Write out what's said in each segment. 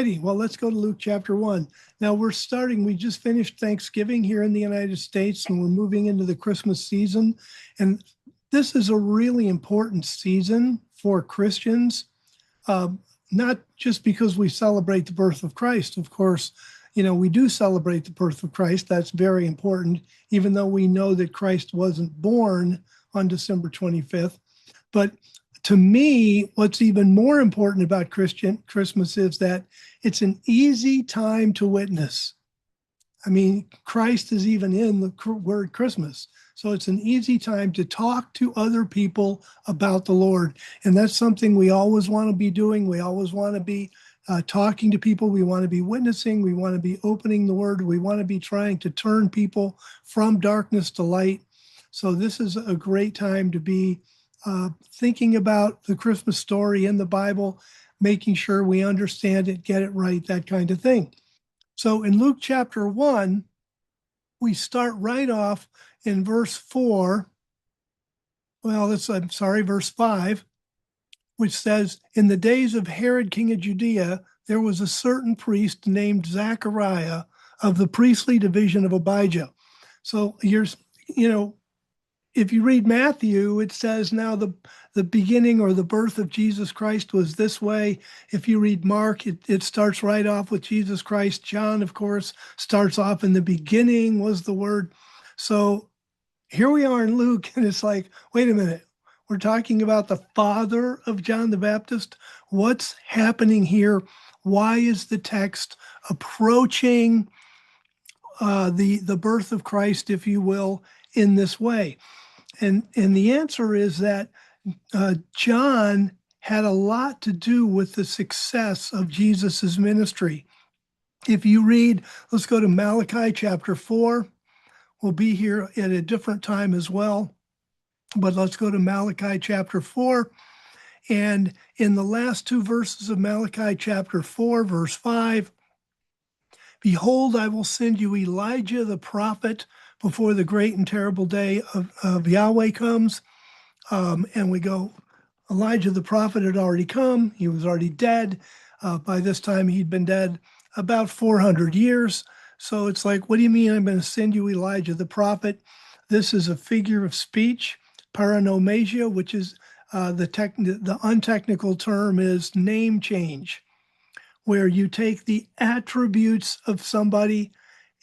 righty. Well, let's go to Luke chapter 1. Now we just finished Thanksgiving here in the United States, and we're moving into the Christmas season. And this is a really important season for Christians, not just because we celebrate the birth of Christ. Of course, we do celebrate the birth of Christ. That's very important, even though we know that Christ wasn't born on December 25th. But to me, what's even more important about Christmas is that it's an easy time to witness. I mean, Christ is even in the word Christmas. So it's an easy time to talk to other people about the Lord. And that's something we always want to be doing. We always want to be talking to people. We want to be witnessing. We want to be opening the word. We want to be trying to turn people from darkness to light. So this is a great time to be thinking about the Christmas story in the Bible, making sure we understand it, get it right, that kind of thing. So in Luke chapter 1, we start right off in verse 4. Verse 5, which says, "In the days of Herod, king of Judea, there was a certain priest named Zachariah of the priestly division of Abijah." So if you read Matthew, it says now the beginning or the birth of Jesus Christ was this way. If you read Mark, it starts right off with Jesus Christ. John, of course, starts off in the beginning was the Word. So here we are in Luke, and it's like, wait a minute. We're talking about the father of John the Baptist. What's happening here? Why is the text approaching the birth of Christ, if you will, in this way? And the answer is that John had a lot to do with the success of Jesus's ministry. If you read, let's go to Malachi chapter 4. We'll be here at a different time as well, but let's go to Malachi chapter 4. And in the last two verses of Malachi chapter 4, verse 5, "Behold, I will send you Elijah the prophet before the great and terrible day of Yahweh comes." And we go, Elijah the prophet had already come. He was already dead. By this time, he'd been dead about 400 years. So it's like, what do you mean I'm going to send you Elijah the prophet? This is a figure of speech, paranomasia, which is the untechnical term is name change, where you take the attributes of somebody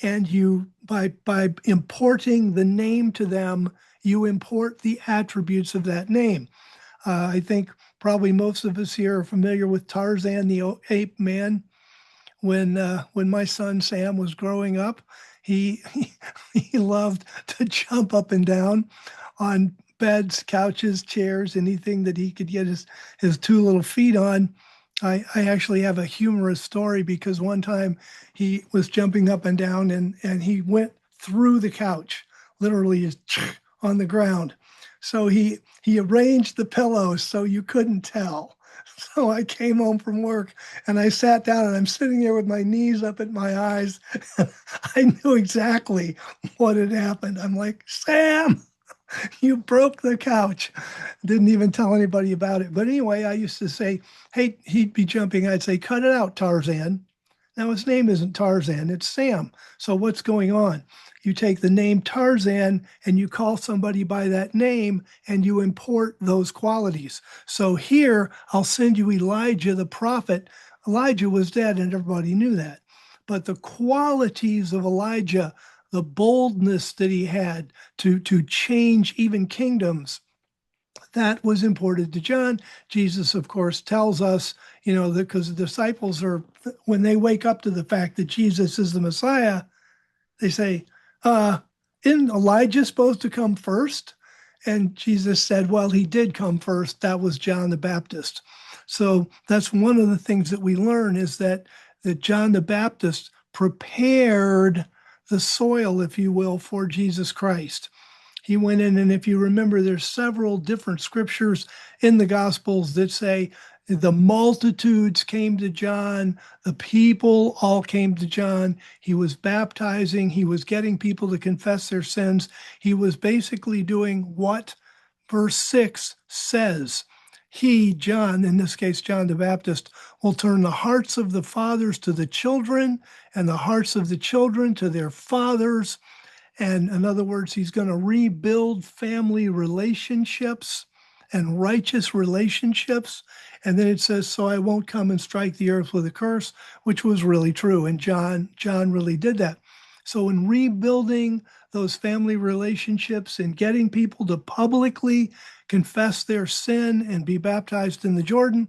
and you, by importing the name to them, you import the attributes of that name. I think probably most of us here are familiar with Tarzan the ape man. When my son Sam was growing up, he loved to jump up and down on beds, couches, chairs, anything that he could get his two little feet on. I actually have a humorous story because one time he was jumping up and down and he went through the couch, literally just on the ground. So he arranged the pillows so you couldn't tell. So I came home from work and I sat down and I'm sitting there with my knees up at my eyes. I knew exactly what had happened. I'm like, Sam, you broke the couch. Didn't even tell anybody about it. But anyway, I used to say, hey, he'd be jumping. I'd say, cut it out, Tarzan. Now his name isn't Tarzan, it's Sam. So what's going on? You take the name Tarzan and you call somebody by that name and you import those qualities. So here, I'll send you Elijah the prophet. Elijah was dead and everybody knew that. But the qualities of Elijah, the boldness that he had to change even kingdoms, that was imported to John. Jesus, of course, tells us, because the disciples when they wake up to the fact that Jesus is the Messiah, they say, isn't Elijah supposed to come first? And Jesus said, well, he did come first. That was John the Baptist. So that's one of the things that we learn is that John the Baptist prepared the soil, if you will, for Jesus Christ. He went in, and if you remember, there's several different scriptures in the Gospels that say the multitudes came to John, the people all came to John. He was baptizing, he was getting people to confess their sins. He was basically doing what verse 6 says. he, John, in this case, John the Baptist, will turn the hearts of the fathers to the children and the hearts of the children to their fathers. And in other words, he's going to rebuild family relationships and righteous relationships. And then it says, so I won't come and strike the earth with a curse, which was really true. And John really did that. So in rebuilding those family relationships and getting people to publicly confess their sin and be baptized in the Jordan,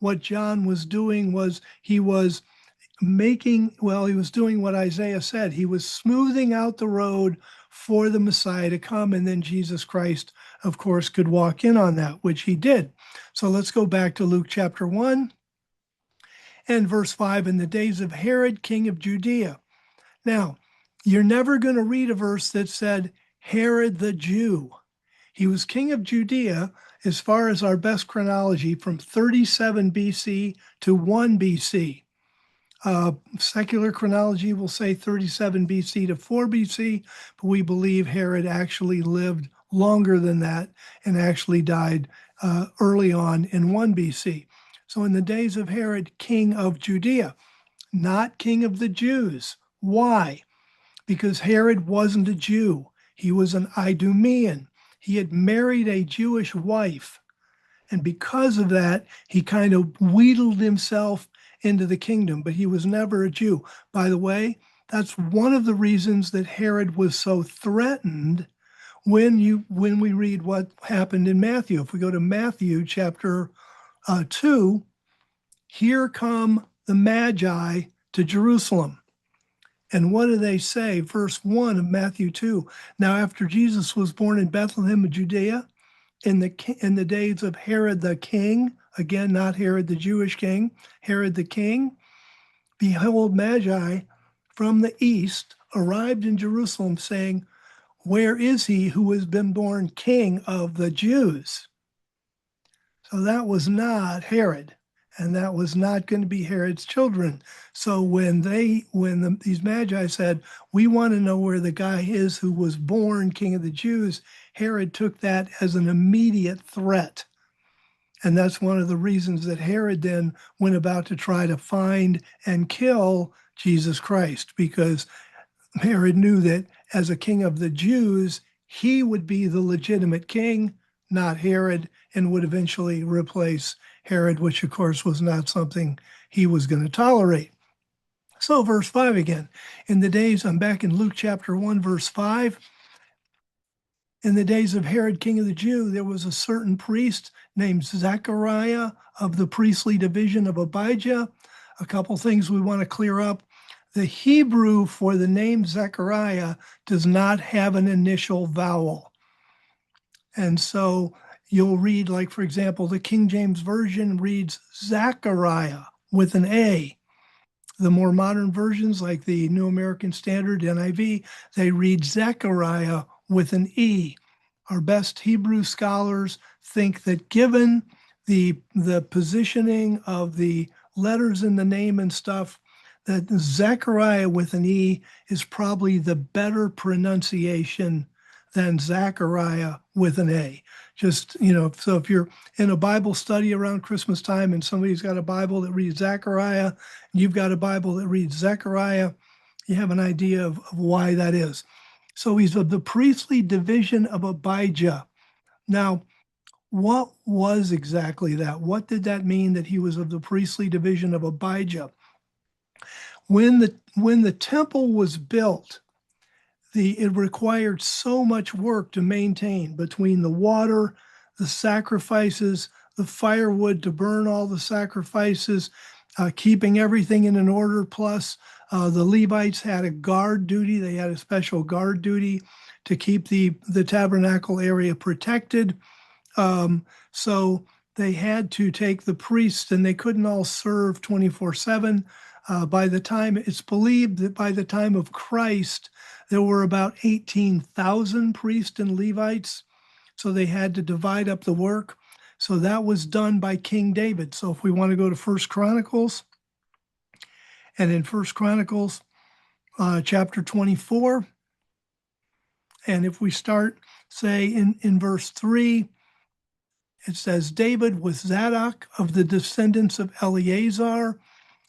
what John was doing was he was he was doing what Isaiah said. He was smoothing out the road for the Messiah to come, and then Jesus Christ, of course, could walk in on that, which he did. So let's go back to Luke chapter 1 and verse 5, in the days of Herod, king of Judea. Now, you're never going to read a verse that said Herod the Jew. He was king of Judea, as far as our best chronology, from 37 BC to 1 BC. Secular chronology will say 37 BC to 4 BC, but we believe Herod actually lived longer than that and actually died early on in 1 BC. So in the days of Herod, king of Judea, not king of the Jews. Why? Because Herod wasn't a Jew. He was an Idumean. He had married a Jewish wife. And because of that, he kind of wheedled himself into the kingdom, but he was never a Jew. By the way, that's one of the reasons that Herod was so threatened when we read what happened in Matthew. If we go to Matthew chapter 2, here come the Magi to Jerusalem. And what do they say? Verse 1 of Matthew 2. Now, after Jesus was born in Bethlehem of Judea, in the days of Herod the king, again, not Herod the Jewish king, Herod the king, behold, Magi from the east arrived in Jerusalem, saying, where is he who has been born king of the Jews? So that was not Herod, and that was not going to be Herod's children. So when these Magi said, we want to know where the guy is who was born king of the Jews, Herod took that as an immediate threat. And that's one of the reasons that Herod then went about to try to find and kill Jesus Christ, because Herod knew that as a king of the Jews, he would be the legitimate king, not Herod, and would eventually replace Herod, which of course was not something he was going to tolerate. So verse 5 again, I'm back in Luke chapter 1, verse 5. In the days of Herod, king of the Jews, there was a certain priest named Zechariah of the priestly division of Abijah. A couple things we want to clear up. The Hebrew for the name Zechariah does not have an initial vowel. And so you'll read, like, for example, the King James Version reads Zechariah with an A. The more modern versions, like the New American Standard, NIV, they read Zechariah with an E. Our best Hebrew scholars think that given the positioning of the letters in the name and stuff, that Zechariah with an E is probably the better pronunciation than Zechariah with an A. Just, so if you're in a Bible study around Christmas time and somebody's got a Bible that reads Zechariah, and you've got a Bible that reads Zechariah, you have an idea of why that is. So he's of the priestly division of Abijah. Now, what was exactly that? What did that mean that he was of the priestly division of Abijah? When the temple was built, it required so much work to maintain, between the water, the sacrifices, the firewood to burn all the sacrifices, keeping everything in an order. Plus, the Levites had a guard duty. They had a special guard duty to keep the tabernacle area protected. So they had to take the priests, and they couldn't all serve 24/7. It's believed that by the time of Christ, there were about 18,000 priests and Levites. So they had to divide up the work. So that was done by King David. So if we want to go to 1 Chronicles, and in 1 Chronicles chapter 24, and if we start, say, in verse 3, It says David with Zadok of the descendants of Eleazar.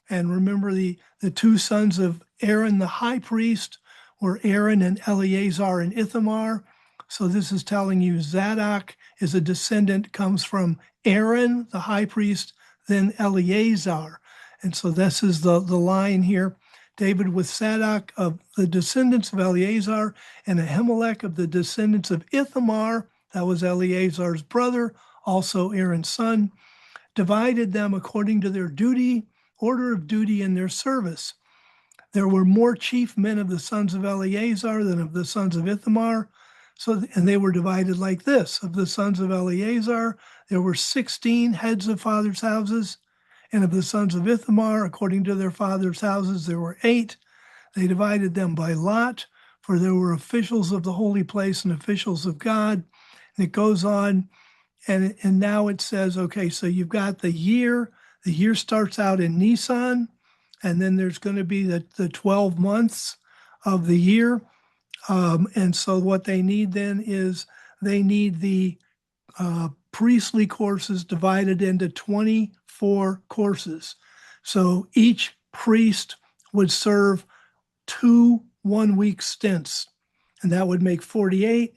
And remember the two sons of Aaron the high priest were Aaron and Eleazar and Ithamar. So this is telling you Zadok is a descendant, comes from Aaron the high priest, then Eleazar. And so this is the line here. David with Zadok of the descendants of Eleazar, and Ahimelech of the descendants of Ithamar, that was Eleazar's brother, also Aaron's son, divided them according to their duty, order of duty in their service. There were more chief men of the sons of Eleazar than of the sons of Ithamar. And they were divided like this. Of the sons of Eleazar, there were 16 heads of fathers' houses. And of the sons of Ithamar, according to their fathers' houses, there were 8. They divided them by lot, for there were officials of the holy place and officials of God. And it goes on, and now it says, okay, so you've got the year. The year starts out in Nisan, and then there's going to be the 12 months of the year. And so what they need then is they need the priestly courses divided into 24 courses. So each priest would serve 2 one-week stints, and that would make 48.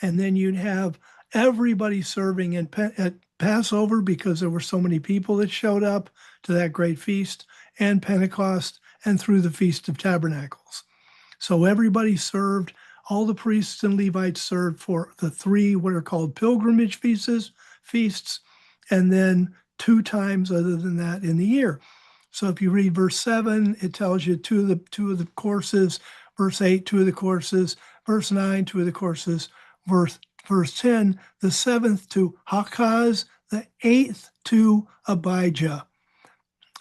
And then you'd have everybody serving at Passover, because there were so many people that showed up to that great feast, and Pentecost, and through the Feast of Tabernacles. So everybody served. All the priests and Levites served for the 3 what are called pilgrimage feasts, and then 2 times other than that in the year. So if you read verse 7, it tells you two of the courses. Verse 8, 2 of the courses. Verse 9, 2 of the courses. Verse 10, the 7th to Hakaz, the 8th to Abijah.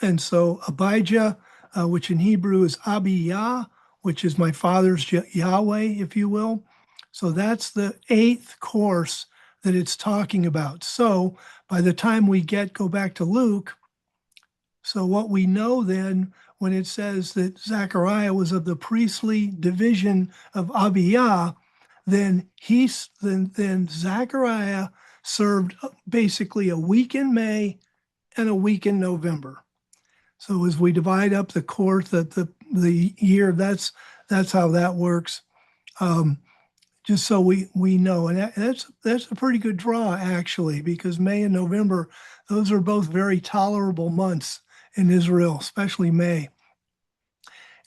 And so Abijah, which in Hebrew is Abiyah, which is my father's Yahweh, if you will. So that's the 8th course that it's talking about. So by the time we go back to Luke, so what we know then, when it says that Zechariah was of the priestly division of Abiyah, then Zechariah served basically a week in May and a week in November. So as we divide up the course, the year, that's how that works. Just so we know, and that's a pretty good draw actually, because May and November, those are both very tolerable months in Israel, especially May.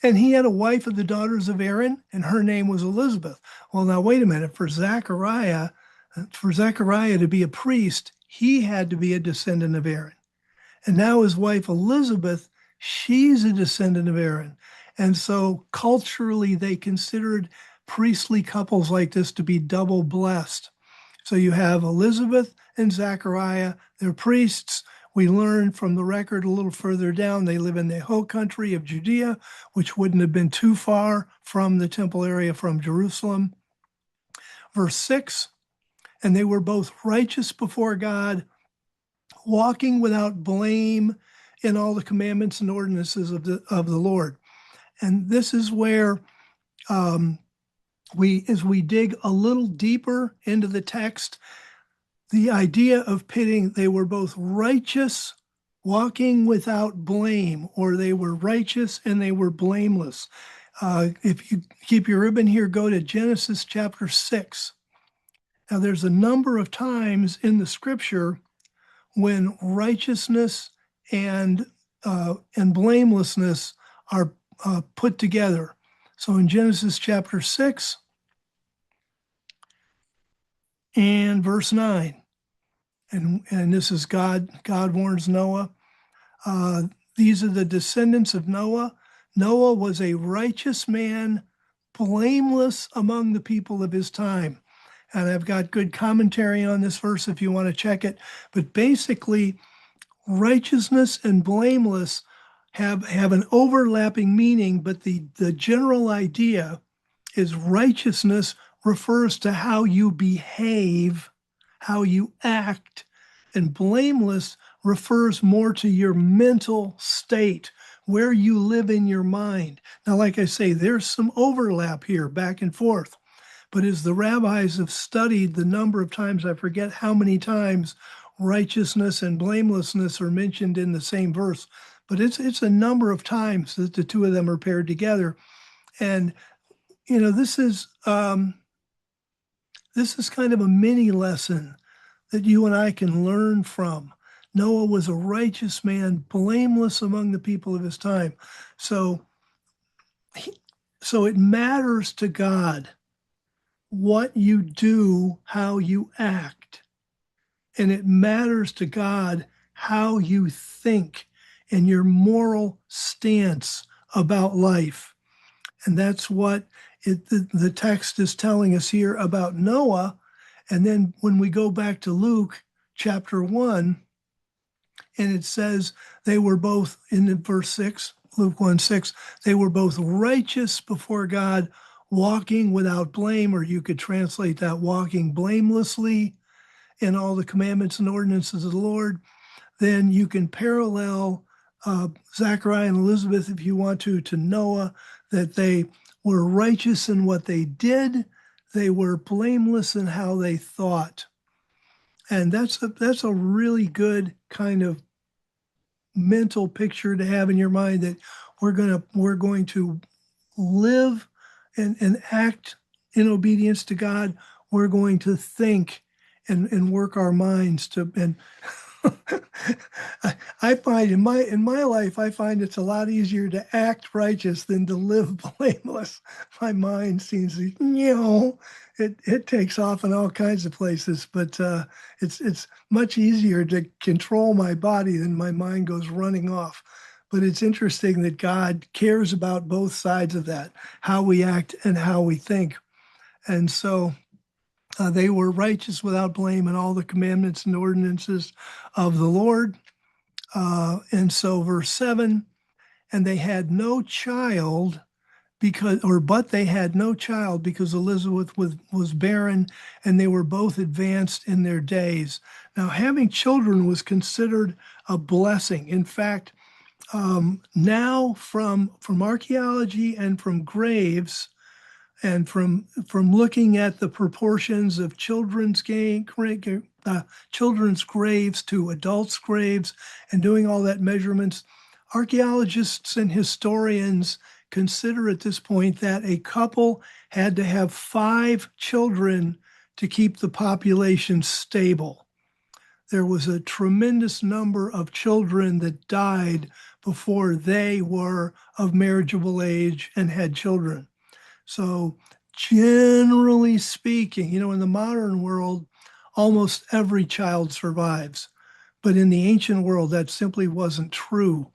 And he had a wife of the daughters of Aaron, and her name was Elizabeth. Well, now wait a minute. For Zechariah to be a priest, he had to be a descendant of Aaron. And now his wife Elizabeth, she's a descendant of Aaron. And so culturally, they considered priestly couples like this to be double blessed. So you have Elizabeth and Zechariah, they're priests. We learn from the record a little further down, they live in the hill country of Judea, which wouldn't have been too far from the temple area from Jerusalem. Verse 6, and they were both righteous before God, walking without blame in all the commandments and ordinances of the Lord. And this is where as we dig a little deeper into the text, the idea of pitting, they were both righteous, walking without blame, or they were righteous and they were blameless. If you keep your ribbon here, go to Genesis chapter 6. Now, there's a number of times in the scripture when righteousness and blamelessness are put together. So in Genesis chapter 6 and verse 9, and this is God warns Noah. These are the descendants of Noah. Noah was a righteous man, blameless among the people of his time. And I've got good commentary on this verse if you want to check it. But basically, righteousness and blameless have an overlapping meaning, but the general idea is righteousness refers to how you behave, how you act, and blameless refers more to your mental state, where you live in your mind. Now, like I say, there's some overlap here back and forth. But as the rabbis have studied the number of times, I forget how many times, righteousness and blamelessness are mentioned in the same verse, but it's a number of times that the two of them are paired together. And this is kind of a mini lesson that you and I can learn from. Noah was a righteous man, blameless among the people of his time. So it matters to God what you do, how you act. And it matters to God how you think and your moral stance about life. And that's what the text is telling us here about Noah. And then when we go back to Luke chapter 1, and it says they were both, in verse 6, Luke 1:6, they were both righteous before God, walking without blame, or you could translate that walking blamelessly in all the commandments and ordinances of the Lord. Then you can parallel Zachariah and Elizabeth, if you want to Noah, that they were righteous in what they did. They were blameless in how they thought. And that's a really good kind of mental picture to have in your mind, that we're going to live and act in obedience to God. We're going to think and work our minds to, and I find in my life, I find it's a lot easier to act righteous than to live blameless. My mind seems to, it takes off in all kinds of places, but it's much easier to control my body than my mind goes running off. But it's interesting that God cares about both sides of that, how we act and how we think. And so they were righteous without blame in all the commandments and ordinances of the Lord. And so verse 7, and they had no child but they had no child because Elizabeth was barren, and they were both advanced in their days. Now, having children was considered a blessing. In fact, now from archaeology and from graves, and from looking at the proportions of children's graves to adults' graves and doing all that measurements, archaeologists and historians consider at this point that a couple had to have 5 children to keep the population stable. There was a tremendous number of children that died before they were of marriageable age and had children. So generally speaking, in the modern world, almost every child survives. But in the ancient world, that simply wasn't true.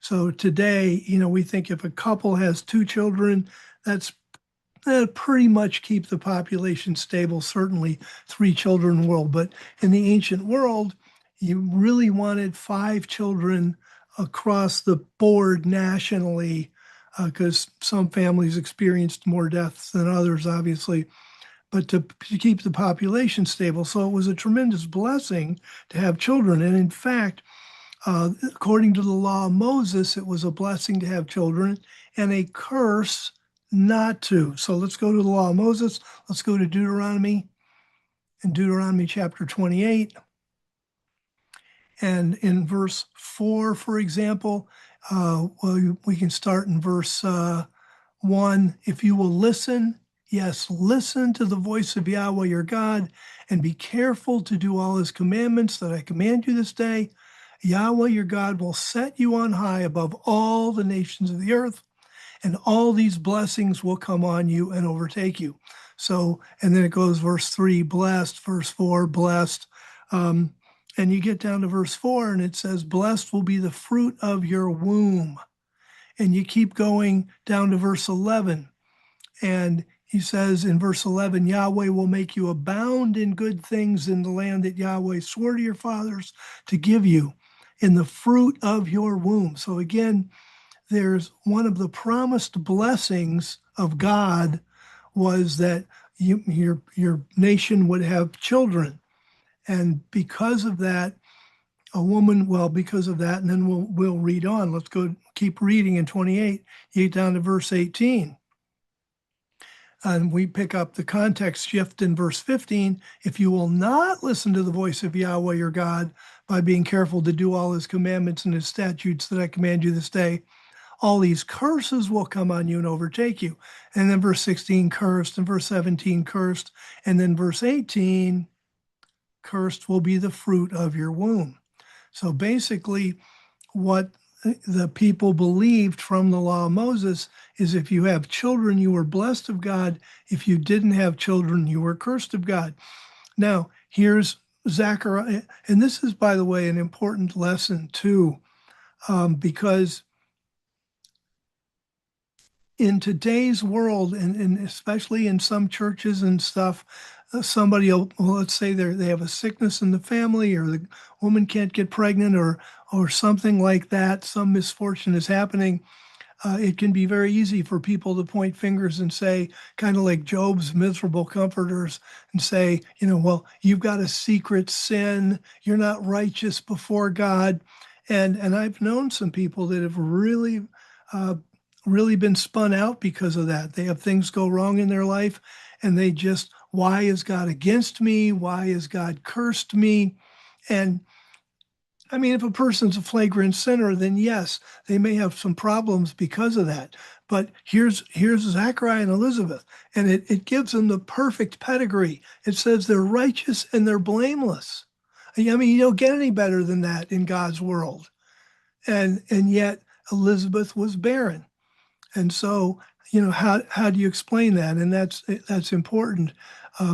So today, we think if a couple has 2 children, that pretty much keep the population stable, certainly 3 children will. But in the ancient world, you really wanted 5 children across the board nationally, because some families experienced more deaths than others, obviously, but to keep the population stable. So it was a tremendous blessing to have children. And in fact, according to the law of Moses, it was a blessing to have children and a curse not to. So let's go to the law of Moses. Let's go to Deuteronomy, in Deuteronomy chapter 28. And in verse 4, for example, we can start in verse 1. If you will listen, yes, listen to the voice of Yahweh your God, and be careful to do all his commandments that I command you this day, Yahweh your God will set you on high above all the nations of the earth, and all these blessings will come on you and overtake you. So, and then it goes verse 3, blessed, verse 4, blessed. And you get down to verse 4, and it says, blessed will be the fruit of your womb. And you keep going down to verse 11. And he says in verse 11, Yahweh will make you abound in good things in the land that Yahweh swore to your fathers to give you, in the fruit of your womb. So again, there's one of the promised blessings of God was that your nation would have children. And because of that, because of that, and then we'll read on. Let's keep reading in 28, you get down to verse 18. And we pick up the context shift in verse 15. If you will not listen to the voice of Yahweh your God by being careful to do all his commandments and his statutes that I command you this day, all these curses will come on you and overtake you. And then verse 16, cursed, and verse 17, cursed. And then verse 18, cursed will be the fruit of your womb. So basically, what the people believed from the law of Moses is if you have children, you were blessed of God. If you didn't have children, you were cursed of God. Now, here's Zechariah. And this is, by the way, an important lesson too, because in today's world, and especially in some churches and stuff, somebody will, well, let's say they have a sickness in the family, or the woman can't get pregnant, or something like that, some misfortune is happening. It can be very easy for people to point fingers and say, kind of like Job's miserable comforters, and say, well, you've got a secret sin, you're not righteous before God. And I've known some people that have really been spun out because of that. They have things go wrong in their life, and they just, why is God against me? Why has God cursed me? And I mean, if a person's a flagrant sinner, then yes, they may have some problems because of that. But here's Zachariah and Elizabeth, and it gives them the perfect pedigree. It says they're righteous and they're blameless. I mean, you don't get any better than that in God's world. And yet Elizabeth was barren. And so, how do you explain that? And that's important,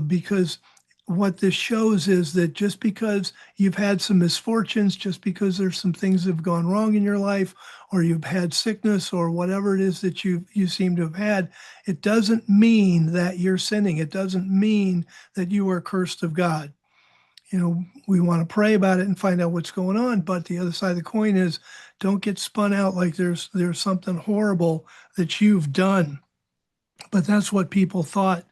because what this shows is that just because you've had some misfortunes, just because there's some things that have gone wrong in your life, or you've had sickness, or whatever it is that you seem to have had, it doesn't mean that you're sinning. It doesn't mean that you are cursed of God. We want to pray about it and find out what's going on. But the other side of the coin is, don't get spun out like there's something horrible that you've done. But that's what people thought,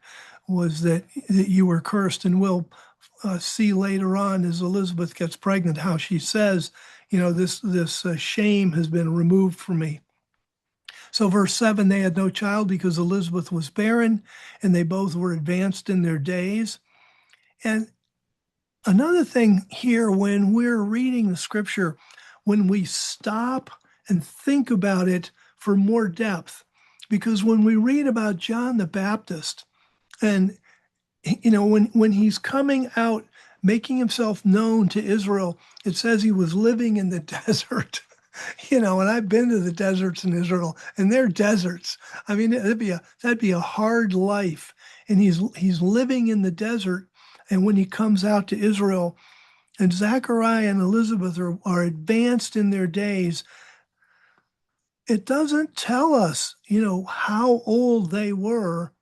was that you were cursed. And we'll see later on, as Elizabeth gets pregnant, how she says, this shame has been removed from me. So verse 7, they had no child because Elizabeth was barren, and they both were advanced in their days. And another thing here, when we're reading the scripture, when we stop and think about it for more depth, because when we read about John the Baptist, and when he's coming out, making himself known to Israel, it says he was living in the desert. And I've been to the deserts in Israel, and they're deserts. I mean, that'd be a hard life. And he's living in the desert. And when he comes out to Israel, and Zechariah and Elizabeth are advanced in their days, it doesn't tell us, how old they were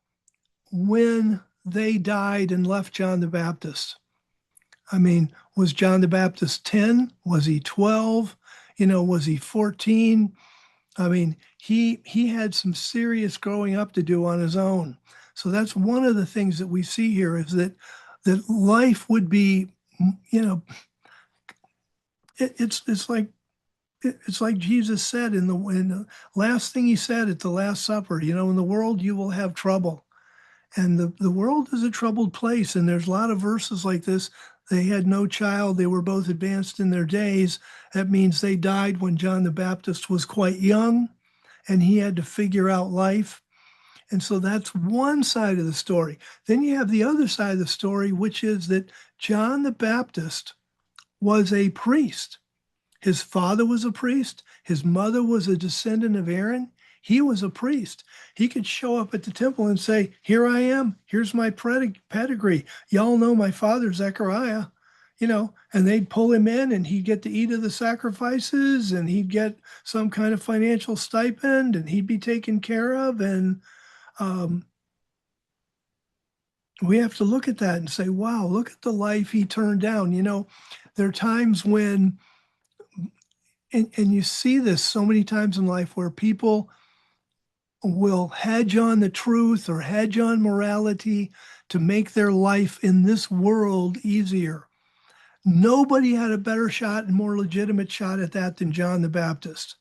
when they died and left John the Baptist. I mean, was John the Baptist 10? Was he 12? Was he 14? I mean, he had some serious growing up to do on his own. So that's one of the things that we see here, is that life would be, it's like Jesus said in the last thing he said at the Last Supper, in the world you will have trouble. And the world is a troubled place. And there's a lot of verses like this. They had no child. They were both advanced in their days. That means they died when John the Baptist was quite young, and he had to figure out life. And so that's one side of the story. Then you have the other side of the story, which is that John the Baptist was a priest. His father was a priest. His mother was a descendant of Aaron. He was a priest. He could show up at the temple and say, here I am. Here's my pedigree. Y'all know my father, Zechariah, and they'd pull him in, and he'd get to eat of the sacrifices, and he'd get some kind of financial stipend, and he'd be taken care of. And we have to look at that and say, wow, look at the life he turned down. There are times when, and you see this so many times in life, where people will hedge on the truth or hedge on morality to make their life in this world easier. Nobody had a better shot and more legitimate shot at that than John the Baptist.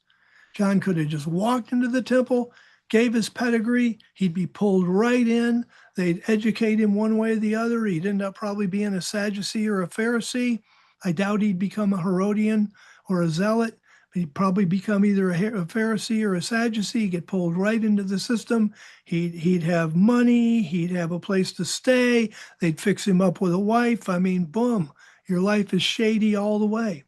John could have just walked into the temple, gave his pedigree, he'd be pulled right in. They'd educate him one way or the other. He'd end up probably being a Sadducee or a Pharisee. I doubt he'd become a Herodian or a Zealot. He'd probably become either a Pharisee or a Sadducee, get pulled right into the system. He'd have money. He'd have a place to stay. They'd fix him up with a wife. I mean, boom, your life is shady all the way.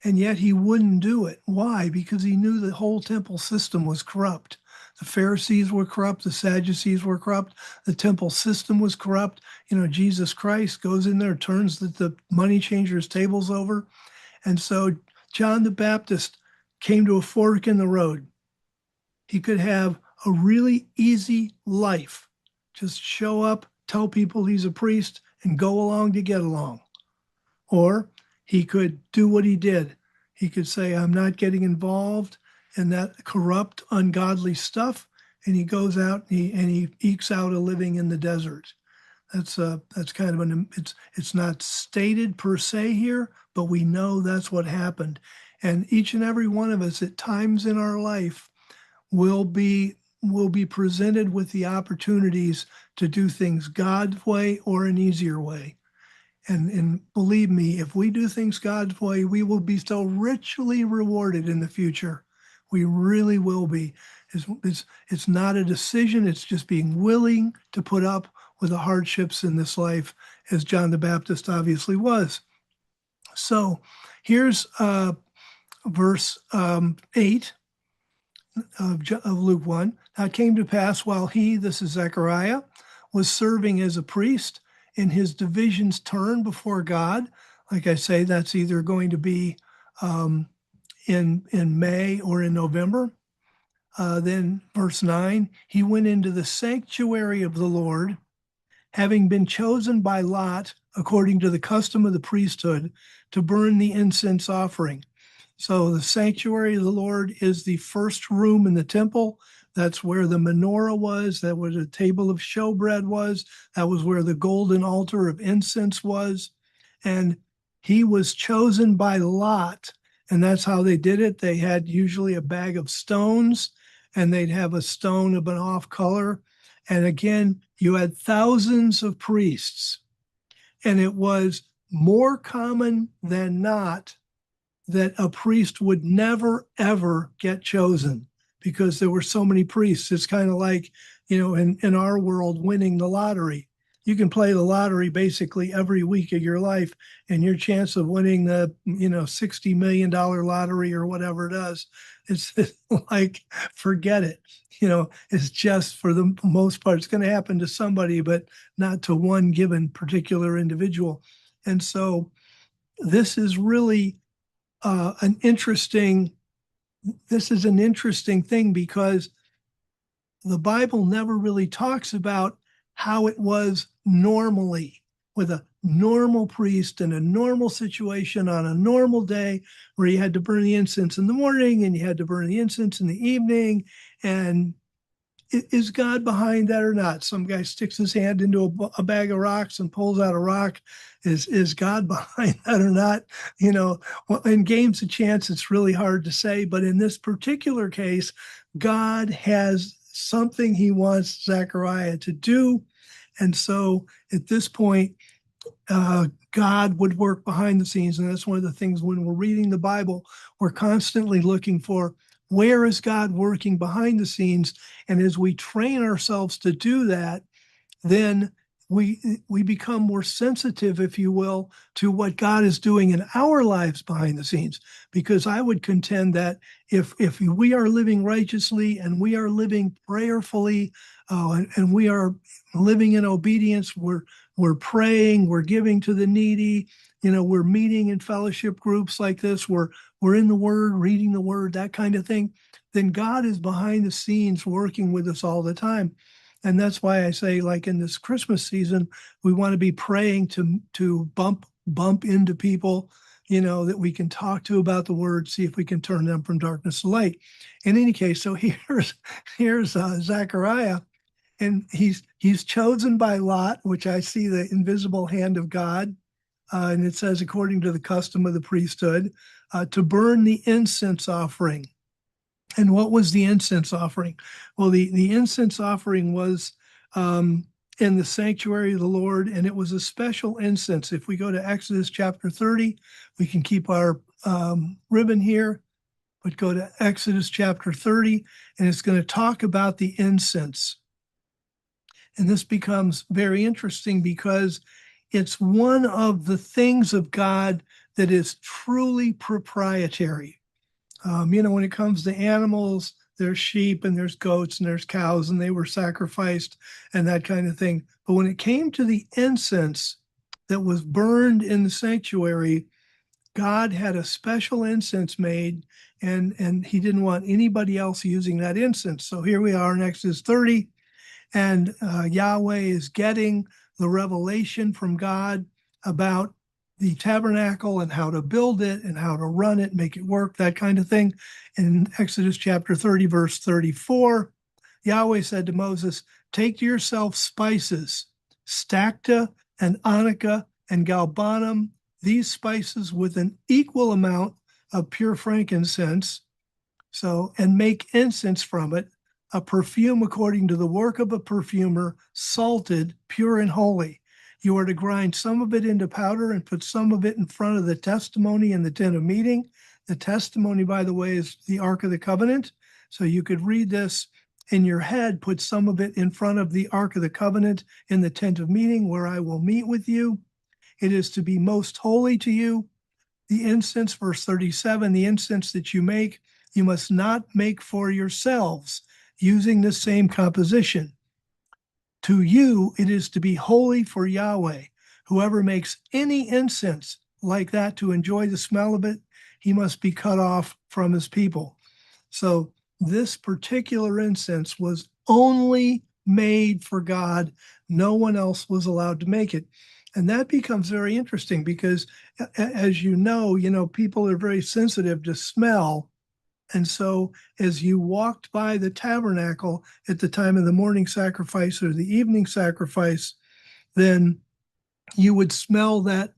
And yet he wouldn't do it. Why? Because he knew the whole temple system was corrupt. The Pharisees were corrupt. The Sadducees were corrupt. The temple system was corrupt. Jesus Christ goes in there, turns the money changers' tables over. And so John the Baptist came to a fork in the road. He could have a really easy life. Just show up, tell people he's a priest, and go along to get along. Or he could do what he did. He could say, I'm not getting involved in that corrupt, ungodly stuff. And he goes out and he ekes out a living in the desert. That's kind of it's not stated per se here, but we know that's what happened. And each and every one of us at times in our life will be presented with the opportunities to do things God's way or an easier way. And believe me, if we do things God's way, we will be so richly rewarded in the future. We really will be. It's not a decision. It's just being willing to put up with the hardships in this life, as John the Baptist obviously was. So here's verse 8 of Luke 1. Now it came to pass while he, this is Zechariah, was serving as a priest, in his division's turn before God. Like I say, that's either going to be in May or in November. Then verse 9, he went into the sanctuary of the Lord, having been chosen by lot, according to the custom of the priesthood, to burn the incense offering. So the sanctuary of the Lord is the first room in the temple. That's where the menorah was. That where the table of showbread was. That was where the golden altar of incense was. And he was chosen by lot. And that's how they did it. They had usually a bag of stones, and they'd have a stone of an off color. And again, you had thousands of priests. And it was more common than not that a priest would never, ever get chosen, because there were so many priests. It's kind of like, in our world, winning the lottery. You can play the lottery basically every week of your life, and your chance of winning the, $60 million lottery or whatever it is, it's like, forget it. It's just, for the most part, it's going to happen to somebody, but not to one given particular individual. And so this is really an interesting thing, because the Bible never really talks about how it was normally with a normal priest in a normal situation on a normal day, where you had to burn the incense in the morning and you had to burn the incense in the evening. And is God behind that or not? Some guy sticks his hand into a bag of rocks and pulls out a rock. Is God behind that or not? Well, in games of chance, it's really hard to say. But in this particular case, God has something he wants Zechariah to do. And so at this point, God would work behind the scenes. And that's one of the things when we're reading the Bible, we're constantly looking for, where is God working behind the scenes? And as we train ourselves to do that, then we become more sensitive, if you will, to what God is doing in our lives behind the scenes. Because I would contend that if we are living righteously and we are living prayerfully, and we are living in obedience, we're praying, we're giving to the needy, we're meeting in fellowship groups like this, we're in the Word, reading the Word, that kind of thing, then God is behind the scenes working with us all the time. And that's why I say, like in this Christmas season, we want to be praying to bump into people, that we can talk to about the Word, see if we can turn them from darkness to light. In any case, so here's Zechariah, and he's chosen by lot, which I see the invisible hand of God, and it says, according to the custom of the priesthood, to burn the incense offering. And what was the incense offering? Well, the incense offering was in the sanctuary of the Lord, and it was a special incense. If we go to Exodus chapter 30, we can keep our ribbon here, but go to Exodus chapter 30, and it's going to talk about the incense. And this becomes very interesting because it's one of the things of God that is truly proprietary. When it comes to animals, there's sheep and there's goats and there's cows, and they were sacrificed and that kind of thing. But when it came to the incense that was burned in the sanctuary, God had a special incense made, and he didn't want anybody else using that incense. So here we are in Exodus 30, and Yahweh is getting the revelation from God about the tabernacle and how to build it and how to run it, make it work, that kind of thing. In Exodus chapter 30, verse 34, Yahweh said to Moses, "Take to yourself spices, stacta and onycha and galbanum, these spices with an equal amount of pure frankincense, and make incense from it, a perfume according to the work of a perfumer, salted, pure and holy. You are to grind some of it into powder and put some of it in front of the testimony in the tent of meeting." The testimony, by the way, is the Ark of the Covenant. So you could read this in your head, put some of it in front of the Ark of the Covenant in the tent of meeting where I will meet with you. It is to be most holy to you. The incense, verse 37, the incense that you make, you must not make for yourselves using the same composition. To you, it is to be holy for Yahweh. Whoever makes any incense like that to enjoy the smell of it, he must be cut off from his people. So this particular incense was only made for God. No one else was allowed to make it. And that becomes very interesting because, as you know, people are very sensitive to smell. And so as you walked by the tabernacle at the time of the morning sacrifice or the evening sacrifice, then you would smell that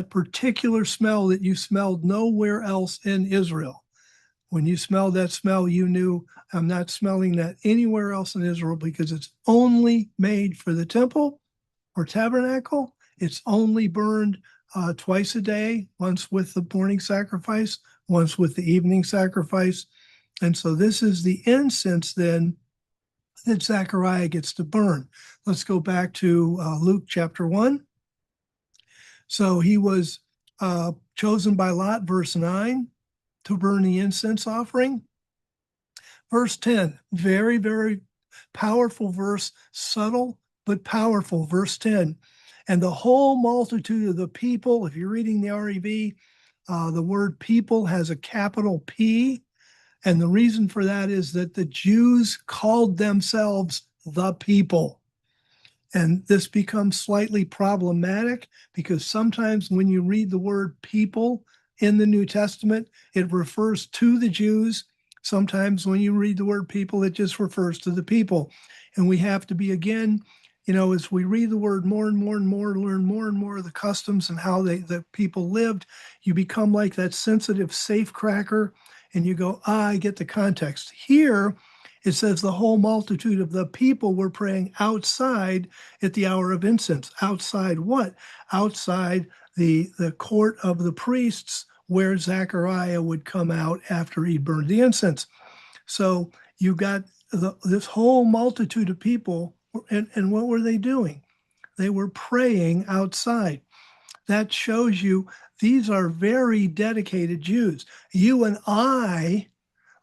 particular smell that you smelled nowhere else in Israel. When you smelled that smell, you knew, I'm not smelling that anywhere else in Israel because it's only made for the temple or tabernacle. It's only burned twice a day, once with the morning sacrifice, once with the evening sacrifice. And so this is the incense then that Zechariah gets to burn. Let's go back to Luke chapter 1. So he was chosen by Lot, verse 9, to burn the incense offering. Verse 10, very, very powerful verse, subtle but powerful. Verse 10, and the whole multitude of the people, if you're reading the REV, the word people has a capital P. And the reason for that is that the Jews called themselves the people. And this becomes slightly problematic because sometimes when you read the word people in the New Testament, it refers to the Jews. Sometimes when you read the word people, it just refers to the people. And we have to be, again, as we read the word more and more and more, learn more and more of the customs and how the people lived, you become like that sensitive safecracker and you go, I get the context. Here, it says the whole multitude of the people were praying outside at the hour of incense. Outside what? Outside the court of the priests where Zechariah would come out after he burned the incense. So you got this whole multitude of people, and what were they doing? They were praying outside. That shows you these are very dedicated Jews. You and I,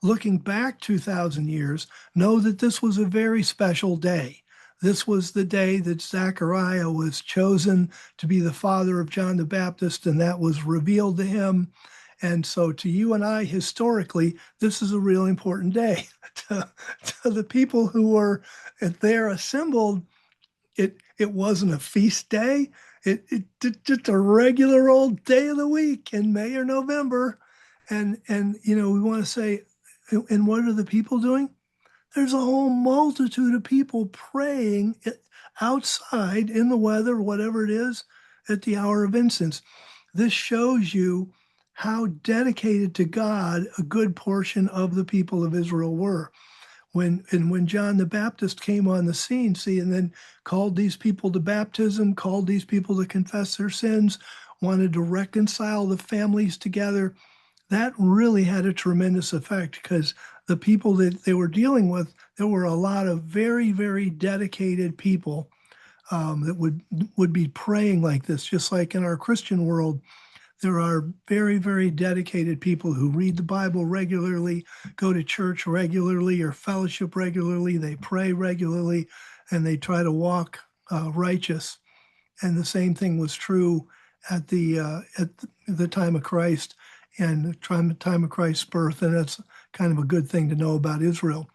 looking back 2,000 years, know that this was a very special day. This was the day that Zechariah was chosen to be the father of John the Baptist, and that was revealed to him. And so to you and I, historically, this is a real important day. to the people who were there assembled, it wasn't a feast day. It just a regular old day of the week in May or November. And we want to say, and what are the people doing? There's a whole multitude of people praying outside in the weather, whatever it is, at the hour of incense. This shows you how dedicated to God a good portion of the people of Israel were. When John the Baptist came on the scene, see, and then called these people to baptism, called these people to confess their sins, wanted to reconcile the families together, that really had a tremendous effect, because the people that they were dealing with, there were a lot of very, very dedicated people that would be praying like this, just like in our Christian world. There are very, very dedicated people who read the Bible regularly, go to church regularly, or fellowship regularly. They pray regularly, and they try to walk righteous. And the same thing was true at the time of Christ and the time of Christ's birth. And that's kind of a good thing to know about Israel.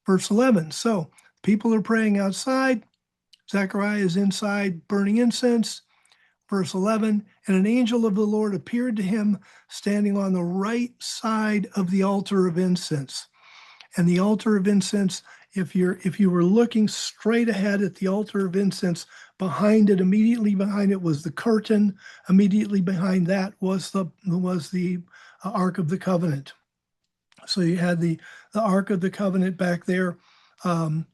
Verse 11. So people are praying outside. Zechariah is inside burning incense. Verse 11, and an angel of the Lord appeared to him standing on the right side of the altar of incense. And the altar of incense, if you were looking straight ahead at the altar of incense, immediately behind it was the curtain. Immediately behind that was the Ark of the Covenant. So you had the Ark of the Covenant back there. And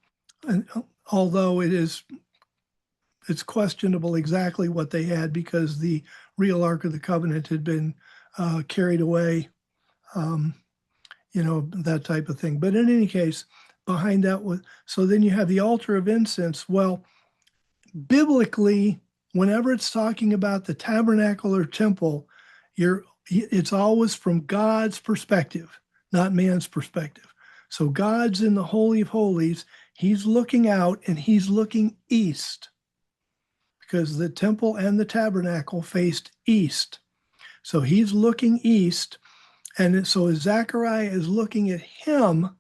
although it's questionable exactly what they had, because the real Ark of the Covenant had been carried away, that type of thing. But in any case, behind that was, so then you have the altar of incense. Well, biblically, whenever it's talking about the tabernacle or temple, it's always from God's perspective, not man's perspective. So God's in the Holy of Holies. He's looking out and he's looking east, because the temple and the tabernacle faced east. So he's looking east. And so Zechariah is looking at him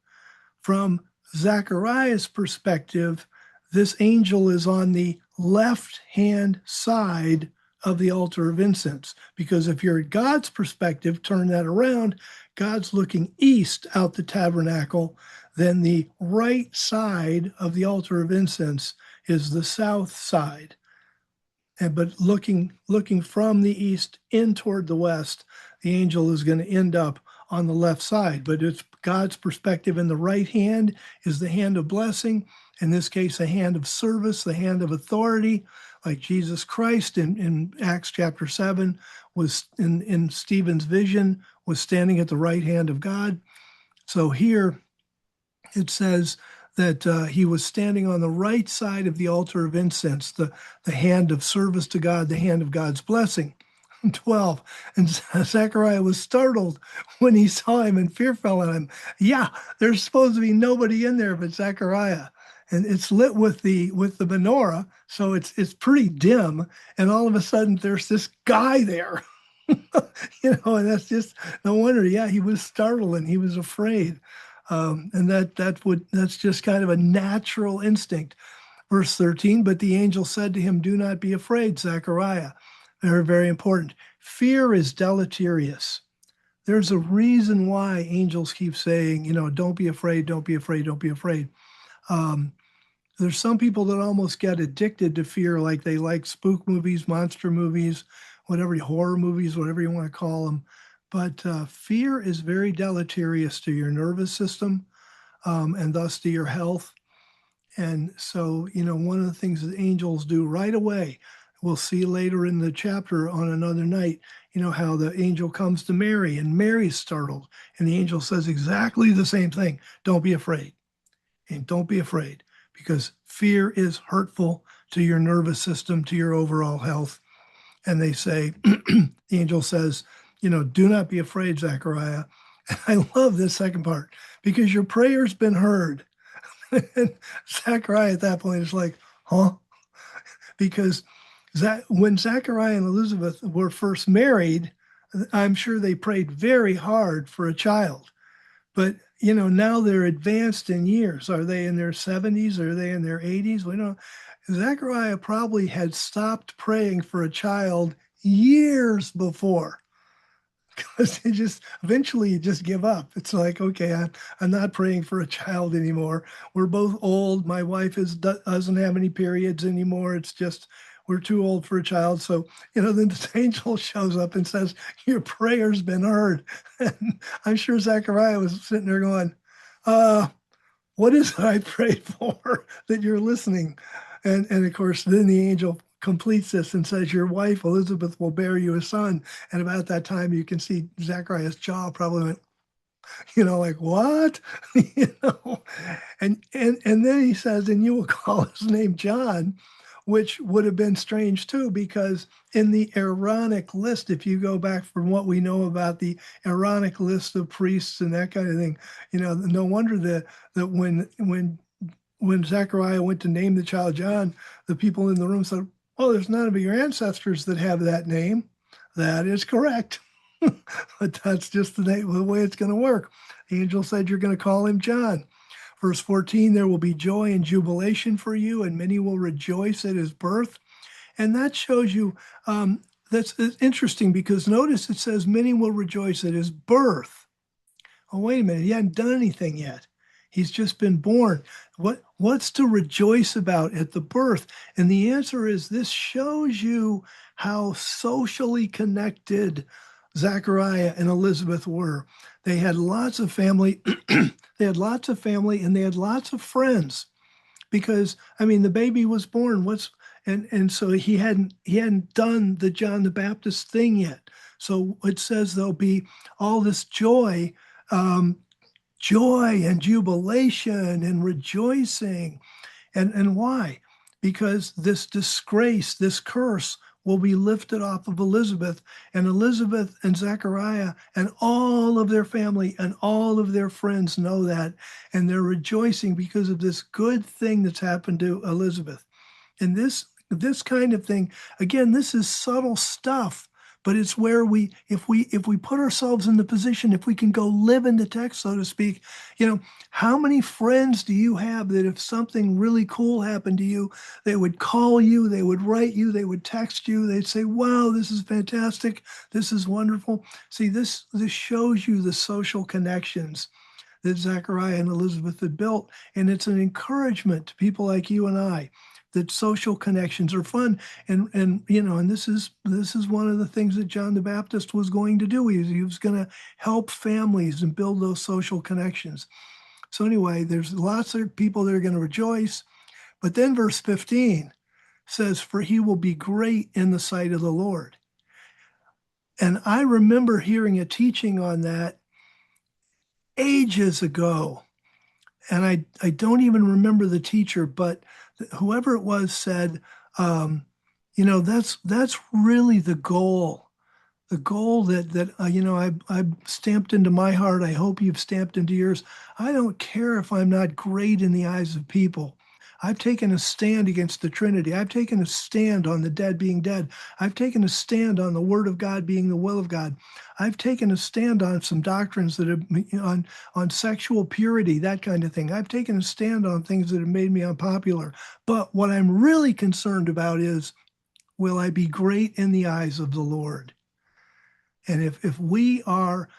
from Zechariah's perspective. This angel is on the left-hand side of the altar of incense. Because if you're at God's perspective, turn that around, God's looking east out the tabernacle, then the right side of the altar of incense is the south side. But looking from the east in toward the west, the angel is going to end up on the left side. But it's God's perspective, and the right hand is the hand of blessing. In this case, a hand of service, the hand of authority, like Jesus Christ in Acts chapter 7 was in Stephen's vision, was standing at the right hand of God. So here it says that he was standing on the right side of the altar of incense, the hand of service to God, the hand of God's blessing. 12, and Zechariah was startled when he saw him, and fear fell on him. Yeah, there's supposed to be nobody in there but Zechariah, and it's lit with the menorah, so it's pretty dim, and all of a sudden there's this guy there. And that's just no wonder. Yeah, he was startled and he was afraid. And that's just kind of a natural instinct. Verse 13, but the angel said to him, do not be afraid, Zechariah. Very, very important. Fear is deleterious. There's a reason why angels keep saying, don't be afraid, don't be afraid, don't be afraid. There's some people that almost get addicted to fear, like they like spook movies, monster movies, whatever, horror movies, whatever you want to call them. But fear is very deleterious to your nervous system, and thus to your health. And so, one of the things that angels do right away, we'll see later in the chapter on another night, how the angel comes to Mary, and Mary's startled. And the angel says exactly the same thing. Don't be afraid. And don't be afraid, because fear is hurtful to your nervous system, to your overall health. And they say, the angel says, do not be afraid, Zechariah. And I love this second part, because your prayer's been heard. And Zechariah at that point is like, huh? Because when Zechariah and Elizabeth were first married, I'm sure they prayed very hard for a child. But, now they're advanced in years. Are they in their 70s? Are they in their 80s? We don't. Zechariah probably had stopped praying for a child years before. Because eventually you just give up. It's like, okay, I'm not praying for a child anymore. We're both old. My wife doesn't have any periods anymore. It's just, we're too old for a child. So, then this angel shows up and says, your prayer's been heard. And I'm sure Zechariah was sitting there going, what is it I prayed for that you're listening? And of course, then the angel completes this and says, your wife Elizabeth will bear you a son. And about that time, you can see Zechariah's jaw probably went, like what? you know, and then he says, and you will call his name John, which would have been strange too, because in the Aaronic list, if you go back from what we know about the Aaronic list of priests and that kind of thing, no wonder that when Zechariah went to name the child John, the people in the room said, "Oh, there's none of your ancestors that have that name." That is correct. But that's just the way it's going to work. The angel said, you're going to call him John. Verse 14, there will be joy and jubilation for you, and many will rejoice at his birth. And that shows you, that's interesting, because notice it says many will rejoice at his birth. Oh, wait a minute, he hadn't done anything yet. He's just been born. What's to rejoice about at the birth? And the answer is, this shows you how socially connected Zechariah and Elizabeth were. They had lots of family. They had lots of family, and they had lots of friends, because the baby was born. And so he hadn't done the John the Baptist thing yet. So it says there'll be all this joy and jubilation and rejoicing. And why? Because this disgrace, this curse, will be lifted off of Elizabeth, and Elizabeth and Zechariah and all of their family and all of their friends know that, and they're rejoicing because of this good thing that's happened to Elizabeth. And this kind of thing, again, this is subtle stuff, but it's where if we put ourselves in the position, if we can go live in the text, so to speak, how many friends do you have that if something really cool happened to you, they would call you, they would write you, they would text you, they'd say, wow, this is fantastic, this is wonderful. See, this shows you the social connections that Zechariah and Elizabeth had built, and it's an encouragement to people like you and I, that social connections are fun. And this is one of the things that John the Baptist was going to do. He was going to help families and build those social connections. So anyway, there's lots of people that are going to rejoice. But then verse 15 says, for he will be great in the sight of the Lord. And I remember hearing a teaching on that ages ago. And I don't even remember the teacher, but whoever it was said, that's really the goal. The goal that I've stamped into my heart. I hope you've stamped into yours. I don't care if I'm not great in the eyes of people. I've taken a stand against the Trinity. I've taken a stand on the dead being dead. I've taken a stand on the Word of God being the will of God. I've taken a stand on some doctrines that have on sexual purity, that kind of thing. I've taken a stand on things that have made me unpopular. But what I'm really concerned about is, will I be great in the eyes of the Lord? And if we are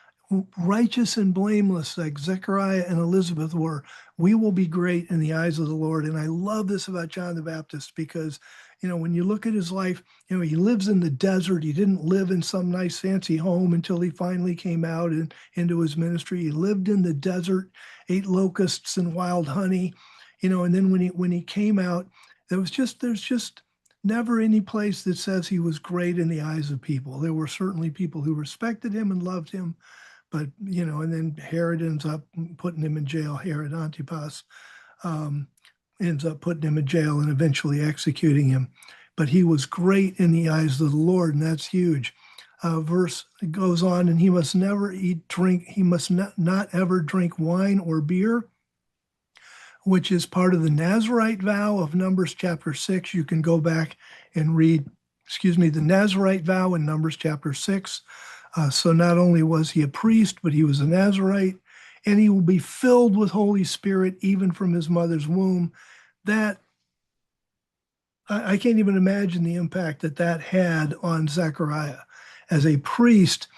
righteous and blameless like Zechariah and Elizabeth were, we will be great in the eyes of the Lord. And I love this about John the Baptist, because when you look at his life, he lives in the desert. He didn't live in some nice fancy home until he finally came out and into his ministry. He lived in the desert, ate locusts and wild honey, and then when he came out, there's just never any place that says he was great in the eyes of people. There were certainly people who respected him and loved him, but, and then Herod ends up putting him in jail. Herod Antipas ends up putting him in jail and eventually executing him. But he was great in the eyes of the Lord, and that's huge. Verse goes on, and he must never he must not ever drink wine or beer, which is part of the Nazirite vow of Numbers chapter 6. You can go back and read, the Nazirite vow in Numbers chapter 6. So not only was he a priest, but he was a Nazirite, and he will be filled with Holy Spirit even from his mother's womb. That, I can't even imagine the impact that had on Zechariah. As a priest,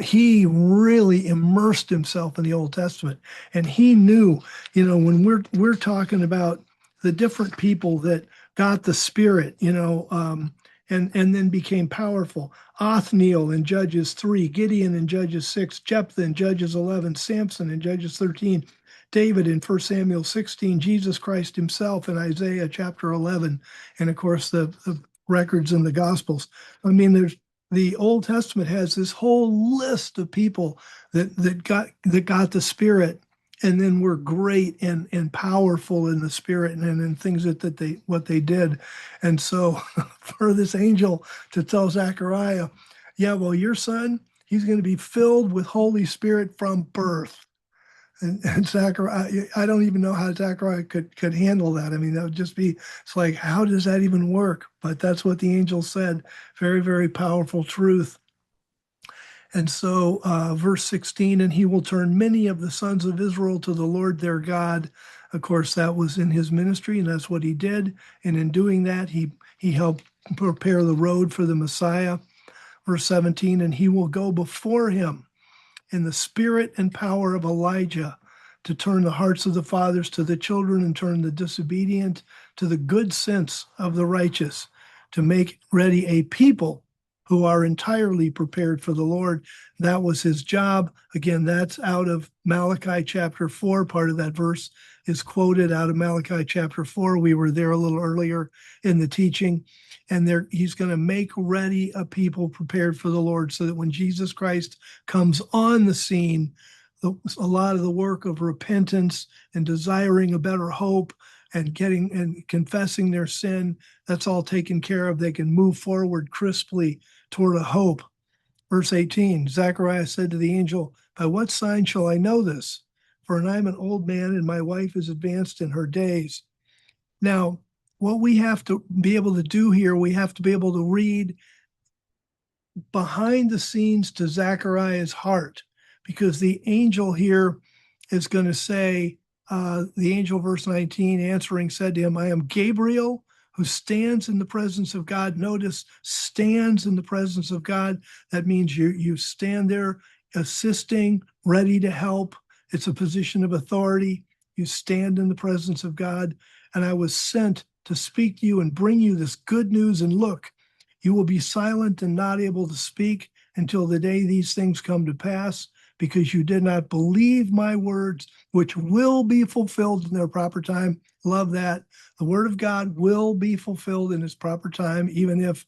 he really immersed himself in the Old Testament, and he knew, when we're talking about the different people that got the Spirit, and then became powerful. Othniel in Judges 3, Gideon in Judges 6, Jephthah in Judges 11, Samson in Judges 13, David in 1 Samuel 16, Jesus Christ himself in Isaiah chapter 11, and of course the records in the Gospels. I mean, the Old Testament has this whole list of people that got the Spirit, and then were great and powerful in the Spirit and in things what they did. And so for this angel to tell Zechariah, yeah, well, your son, he's going to be filled with Holy Spirit from birth. And Zechariah, I don't even know how Zechariah could handle that. I mean, that would just be, it's like, how does that even work? But that's what the angel said. Very, very powerful truth. And so, verse 16, and he will turn many of the sons of Israel to the Lord their God. Of course, that was in his ministry, and that's what he did. And in doing that, he helped prepare the road for the Messiah. Verse 17, and he will go before him in the spirit and power of Elijah, to turn the hearts of the fathers to the children and turn the disobedient to the good sense of the righteous, to make ready a people who are entirely prepared for the Lord. That was his job. Again, that's out of Malachi chapter 4. Part of that verse is quoted out of Malachi chapter 4. We were there a little earlier in the teaching. And he's going to make ready a people prepared for the Lord, so that when Jesus Christ comes on the scene, a lot of the work of repentance and desiring a better hope and confessing their sin, that's all taken care of. They can move forward crisply toward a hope. Verse 18, Zechariah said to the angel, by what sign shall I know this? For I'm an old man and my wife is advanced in her days. Now, what we have to be able to do here, we have to be able to read behind the scenes to Zechariah's heart, because the angel here is going to say, the angel, verse 19, answering said to him, I am Gabriel, who stands in the presence of God. Notice, stands in the presence of God. That means you stand there assisting, ready to help. It's a position of authority. You stand in the presence of God. And I was sent to speak to you and bring you this good news. And look, you will be silent and not able to speak until the day these things come to pass, because you did not believe my words, which will be fulfilled in their proper time. Love that. The word of God will be fulfilled in its proper time, even if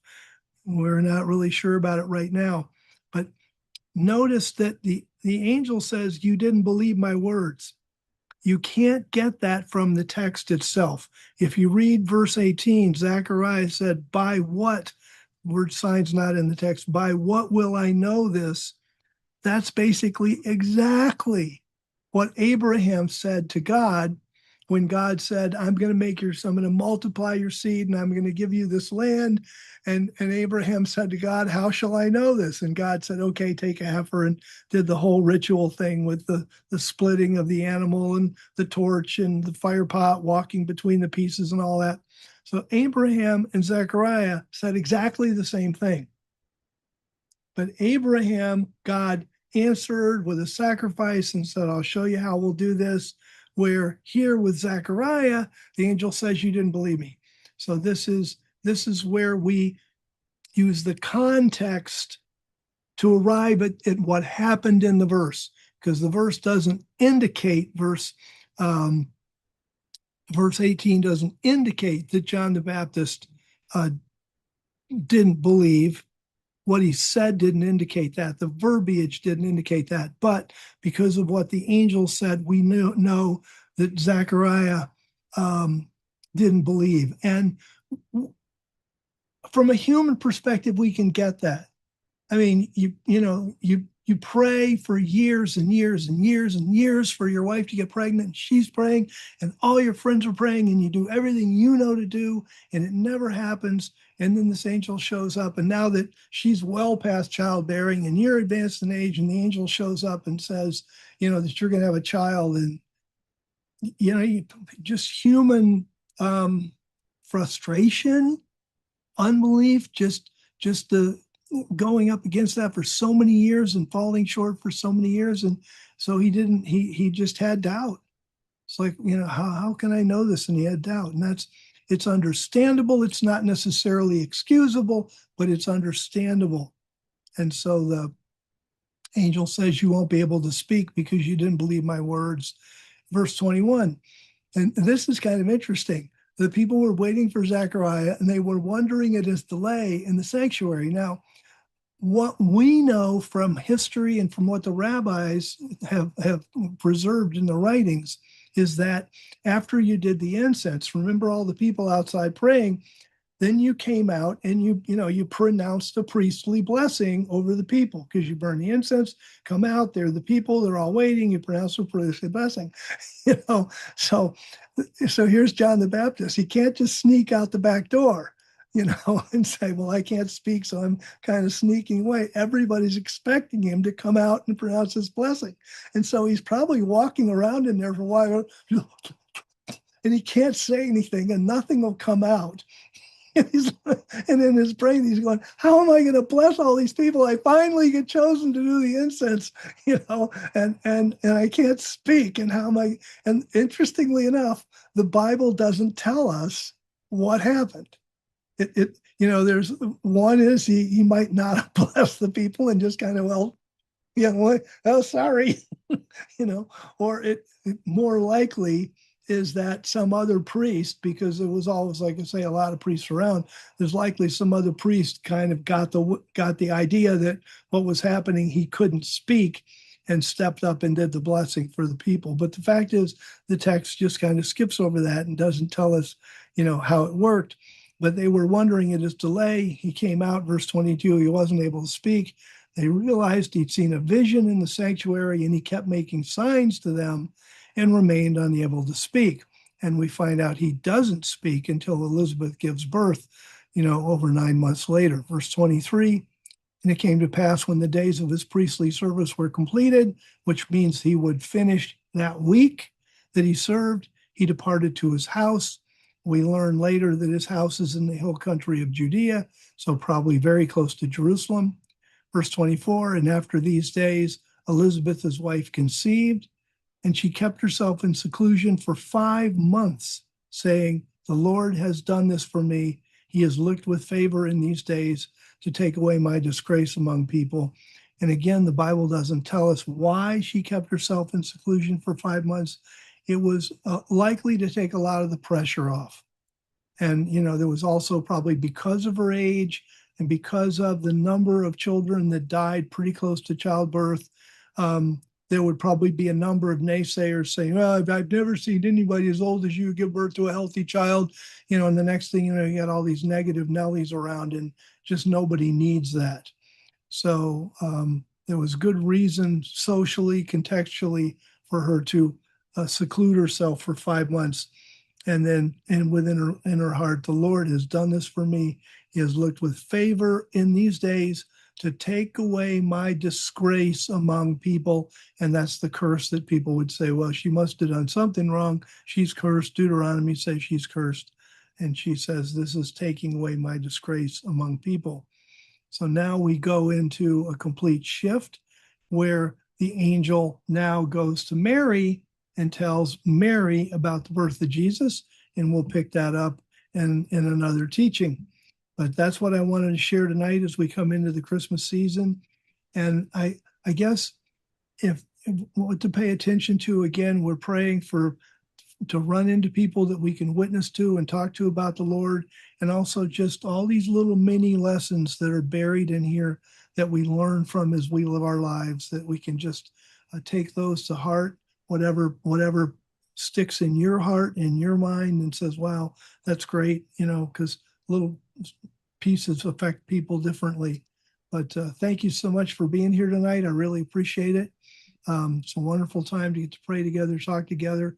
we're not really sure about it right now. But notice that the angel says, you didn't believe my words. You can't get that from the text itself. If you read verse 18, Zechariah said, by what? Word sign's not in the text. By what will I know this? That's basically exactly what Abraham said to God when God said, I'm going to multiply your seed and I'm going to give you this land. And Abraham said to God, how shall I know this? And God said, okay, take a heifer, and did the whole ritual thing with the splitting of the animal and the torch and the fire pot walking between the pieces and all that. So Abraham and Zechariah said exactly the same thing. But Abraham, God answered with a sacrifice and said, I'll show you how we'll do this. Where here with Zechariah, the angel says, you didn't believe me. So this is where we use the context to arrive at what happened in the verse, because the verse doesn't indicate, verse 18 doesn't indicate that John the Baptist didn't believe. What he said didn't indicate that. The verbiage didn't indicate that. But because of what the angel said, we know that Zechariah didn't believe. And from a human perspective, we can get that. I mean, you pray for years and years and years and years for your wife to get pregnant, and she's praying, and all your friends are praying, and you do everything you know to do, and it never happens. And then this angel shows up, and now that she's well past childbearing and you're advanced in age, and the angel shows up and says, that you're going to have a child, and just human frustration, unbelief, just the going up against that for so many years and falling short for so many years. And so he just had doubt. It's like, how can I know this? And he had doubt. And It's understandable. It's not necessarily excusable, but it's understandable. And so the angel says, you won't be able to speak because you didn't believe my words. Verse 21. And this is kind of interesting. The people were waiting for Zechariah and they were wondering at his delay in the sanctuary. Now, what we know from history and from what the rabbis have preserved in the writings is that after you did the incense, remember all the people outside praying, then you came out and you pronounced a priestly blessing over the people because you burn the incense, come out, they're the people, they're all waiting, you pronounce a priestly blessing. So here's John the Baptist. He can't just sneak out the back door, and say, well, I can't speak, so I'm kind of sneaking away. Everybody's expecting him to come out and pronounce his blessing. And so he's probably walking around in there for a while, and he can't say anything and nothing will come out. And in his brain, he's going, how am I going to bless all these people? I finally get chosen to do the incense, and I can't speak. And how am I? And interestingly enough, the Bible doesn't tell us what happened. There's one is he might not have blessed the people and just kind of, sorry, or it more likely is that some other priest, because it was always, like I say, a lot of priests around, there's likely some other priest kind of got the idea that what was happening, he couldn't speak and stepped up and did the blessing for the people. But the fact is, the text just kind of skips over that and doesn't tell us, how it worked. But they were wondering at his delay. He came out, verse 22, he wasn't able to speak. They realized he'd seen a vision in the sanctuary and he kept making signs to them and remained unable to speak. And we find out he doesn't speak until Elizabeth gives birth, over 9 months later. Verse 23, and it came to pass when the days of his priestly service were completed, which means he would finish that week that he served, he departed to his house. We learn later that his house is in the hill country of Judea, so probably very close to Jerusalem. Verse 24, and after these days, Elizabeth, his wife, conceived, and she kept herself in seclusion for 5 months, saying, the Lord has done this for me. He has looked with favor in these days to take away my disgrace among people. And again, the Bible doesn't tell us why she kept herself in seclusion for 5 months. It was likely to take a lot of the pressure off. And, there was also probably because of her age and because of the number of children that died pretty close to childbirth, there would probably be a number of naysayers saying, well, I've never seen anybody as old as you give birth to a healthy child. And the next thing, you got all these negative Nellies around and just nobody needs that. So there was good reason socially, contextually for her to seclude herself for 5 months. And within her heart, the Lord has done this for me. He has looked with favor in these days to take away my disgrace among people. And that's the curse that people would say, well, she must have done something wrong. She's cursed. Deuteronomy says she's cursed. And she says, this is taking away my disgrace among people. So now we go into a complete shift where the angel now goes to Mary and tells Mary about the birth of Jesus. And we'll pick that up in another teaching. But that's what I wanted to share tonight as we come into the Christmas season. And I guess if what to pay attention to, again, we're praying to run into people that we can witness to and talk to about the Lord. And also just all these little mini lessons that are buried in here that we learn from as we live our lives, that we can just take those to heart, whatever sticks in your heart and your mind and says, wow, that's great, because little pieces affect people differently. But thank you so much for being here tonight. I really appreciate it. It's a wonderful time to get to pray together, talk together.